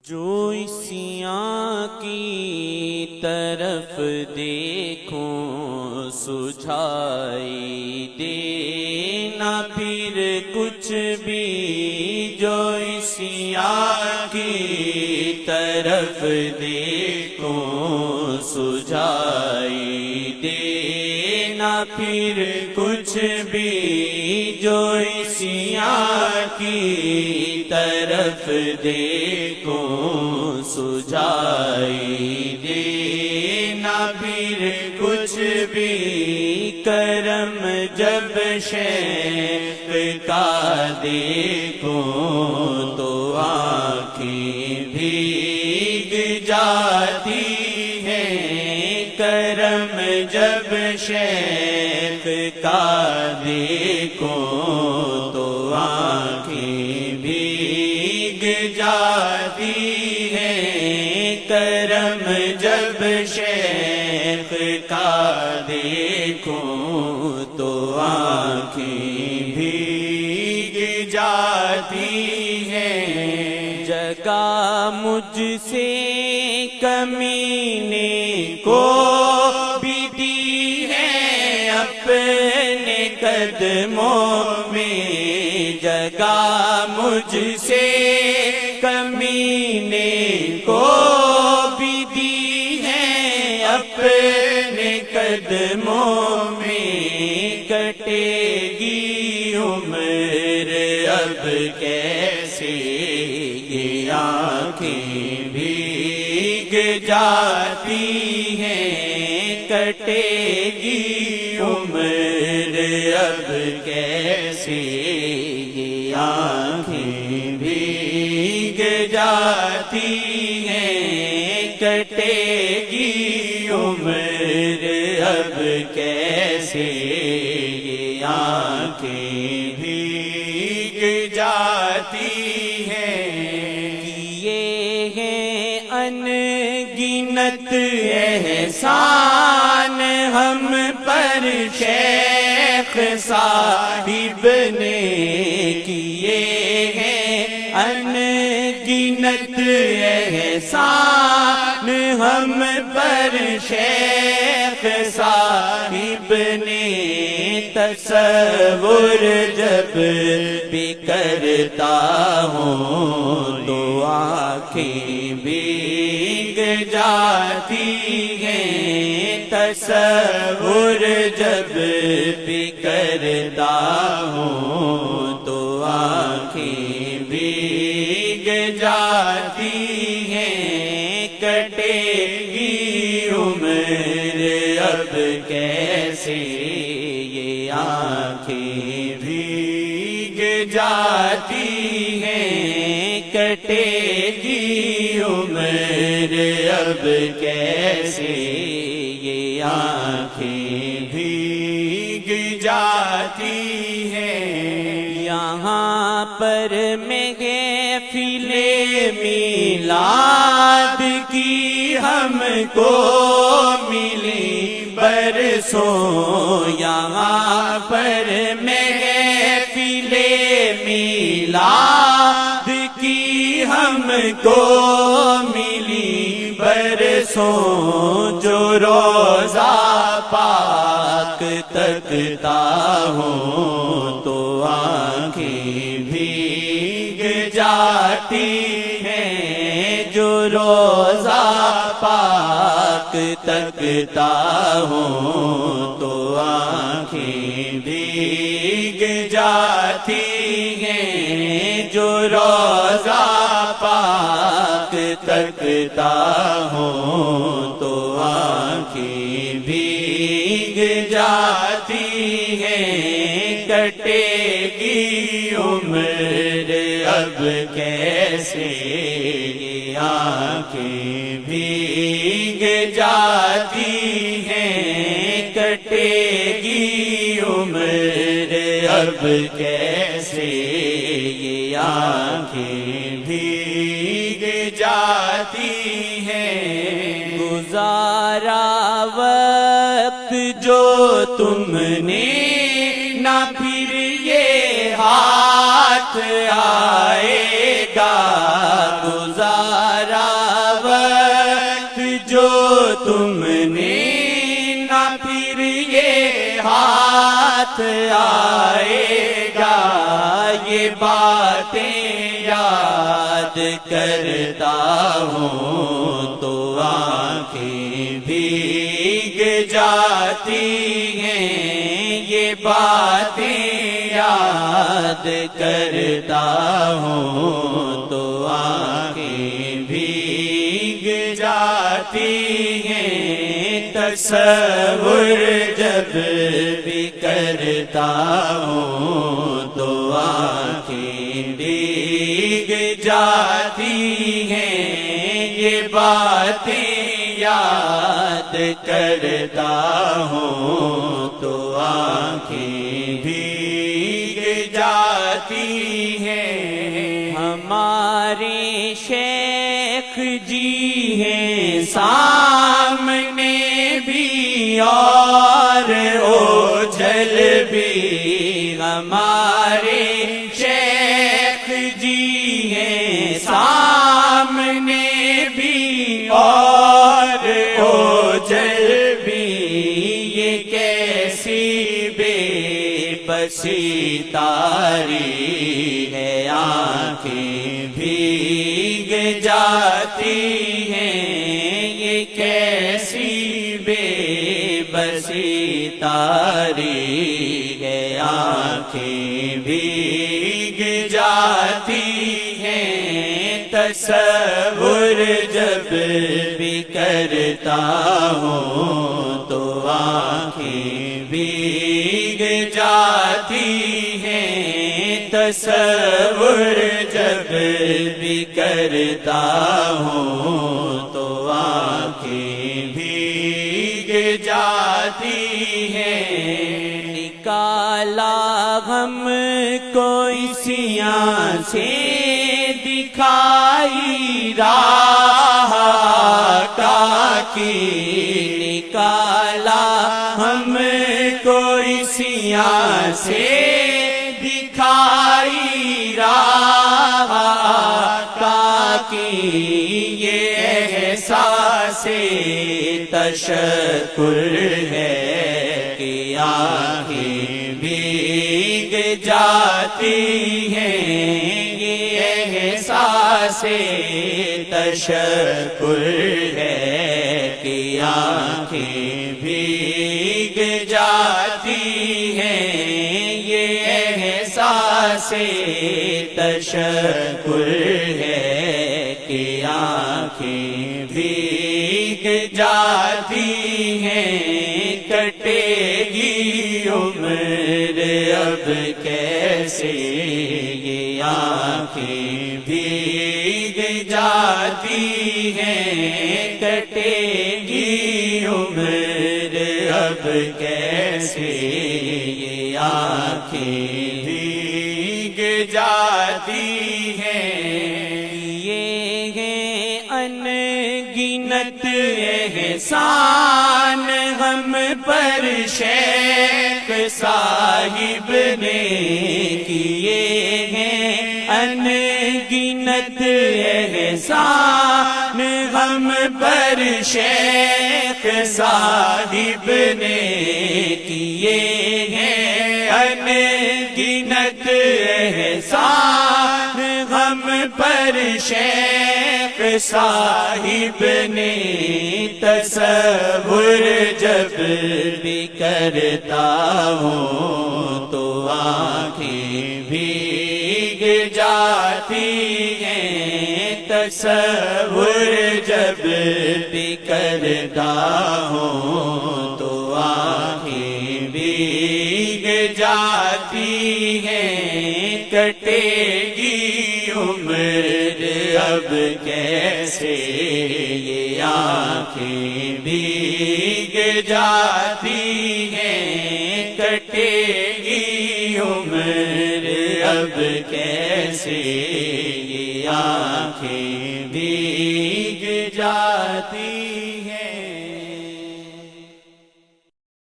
جو سیاں کی طرف دیکھوں سجھائی دینا پھر کچھ بھی، جو سیاں کی طرف دیکھوں سجھائی دینا پھر کچھ بھی، جو سیاں کی طرف دیکھوں سجھائی دینا پھر کچھ بھی، کرم جب شیخ کا دیکھوں تو آنکھیں بھیگ جاتی ہیں، کرم جب شیخ کا دیکھوں تو آنکھیں بھیگ جاتی ہیں، کرم جب شیخ کا دیکھوں تو آنکھیں بھیگ جاتی ہیں، جگہ مجھ سے کمینے کو بھی دی ہے اپنے قدموں میں، جگہ مجھ سے کمینے کو بھی دی ہے اپنے قدموں میں، کٹے گی عمر اب کیسے یہ آنکھیں بھیگ جاتی ہیں، کٹے گی عمر اب کیسے یہ آنکھیں بھیگ جاتی ہیں، کٹے گی عمر اب کیسے یہ آنکھیں بھیگ جاتی ہیں، یہ ہے ان گنت احسان ہم پر شیخ صاحب نے کیے ہیں، ان گنت احسان ہم پر شیخ صاحب نے، تصور جب بھی کرتا ہوں تو آنکھیں بھیگ جاتی ہیں، تصور جب بھی کرتا ہوں تو آنکھیں بھیگ جاتی ہیں، کٹے گی عمر اب کیسے یہ آنکھیں بھیگ جاتی ہیں، کٹے گی عمر اب کیسے یہ آنکھیں بھیگ جاتی ہیں، یہاں پر محفل میلاد کی ہم کو ملی برسوں، یہاں پر محفل میلاد کی ہم کو ملی برسوں، جو روزہ پاک تکتا ہوں تو آنکھیں بھیگ جاتی ہیں، جو روزہ پاک تکتا ہوں تو آنکھیں بھیگ جاتی ہیں، جو روزہ پاک تکتا ہوں تو آنکھیں بھیگ جاتی ہیں، کٹے گی عمر اب کیسے یہ آنکھیں بھیگ جاتی ہیں، کٹے گی عمر اب کیسے یہ آنکھیں بھیگ جاتی ہیں، گزارا وقت جو تم نے نہ پھر یہ ہاتھ آئے گا، گزارا تم نے نہ پھر یہ ہاتھ آئے گا، یہ باتیں یاد کرتا ہوں تو آنکھیں بھیگ جاتی ہیں، یہ باتیں یاد کرتا ہوں تو آنکھیں بھیگ جاتی ہیں، تصور جب بھی کرتا ہوں تو آنکھیں بھیگ جاتی ہیں، یہ باتیں یاد کرتا ہوں تو آنکھیں بھیگ جاتی ہیں۔ ہمارے شیخ جی ہیں سامنے بھی اور اوجھل بھی، ہمارے شیخ جی ہیں سامنے بھی اور اوجھل بھی، یہ کیسی بے بسی تاری ہے، آنکھیں بھیگ جاتی ہیں، یہ کیسی بے بسی تاری ہے، آنکھیں بھیگ جاتی ہیں، تصور جب بھی کرتا ہوں تو آنکھیں بھیگ جاتی ہیں، تصور جب بھی کرتا ہوں تو آنکھیں بھیگ جاتی ہیں۔ نکالا ہم کو اسیاں سے دکھائی راہ آقا کی، نکالا ہم کو اسیاں سے دکھائی راہ آقا کی، یہ احساس تشکر ہے کہ آنکھیں بھیگ جاتی ہیں، یہ احساس تشکر ہے کہ آنکھیں بھیگ جاتی ہیں، یہ احساس تشکر ہے کہ آنکھیں بھیگ جاتی ہیں، کٹے گی عمر اب کیسے یہ آنکھیں بھیگ جاتی ہیں، کٹے گی عمر اب کیسے یہ آنکھیں بھیگ جاتی ہیں، یہ ہے ان گنت احسان ہم پر شیخ صاحب نے کیے ہیں، ان گنت احسان ہم پر شیخ صاحب نے کیے ہیں، ان گنت احسان ہم پر شیخ صاحب نے، تصور جب بھی کرتا ہوں تو آنکھیں بھیگ جاتی ہیں، تصور جب بھی کرتا ہوں تو آنکھیں بھیگ جاتی ہیں، کٹے گی عمر اب کیسے یہ آنکھیں بھیگ جاتی ہیں، کٹے گی عمر اب کیسے یہ آنکھیں